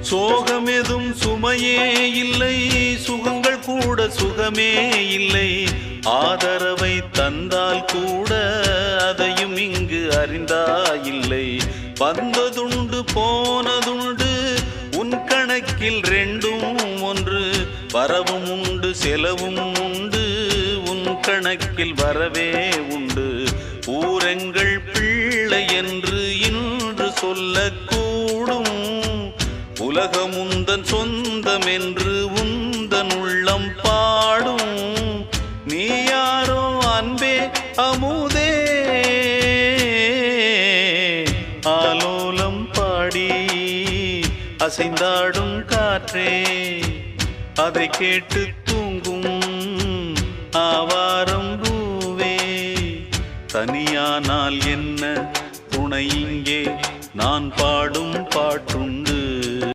சோகமெதும் சுமையே இல்லை, சுகங்கள் கூட சுகமே இல்லை. ஆதரவை தந்தால் கூட அதையும் இங்கு அறிந்தாயில்லை. வந்ததுண்டு போனதுண்டு உன் கணக்கில் ரெண்டும் ஒன்று. வரவும் உண்டு செலவும் உண்டு, உன் கணக்கில் வரவே உண்டு. ஊரெங்கள் பிள்ளை என்று இன்று சொல்லக்கூடும். உலகம் உந்தன் சொந்தம் என்று உந்தன் உள்ளம் பாடும். நீ யாரோ அன்பே அமுதே, ஆலோலம் பாடி அசைந்தாடும் காற்றே, அதை கேட்டு தூங்கும் ஆவாரம் பூவே. தனியானால் என்ன துணை இங்கே, நான் பாடும் பாட்டுண்டு.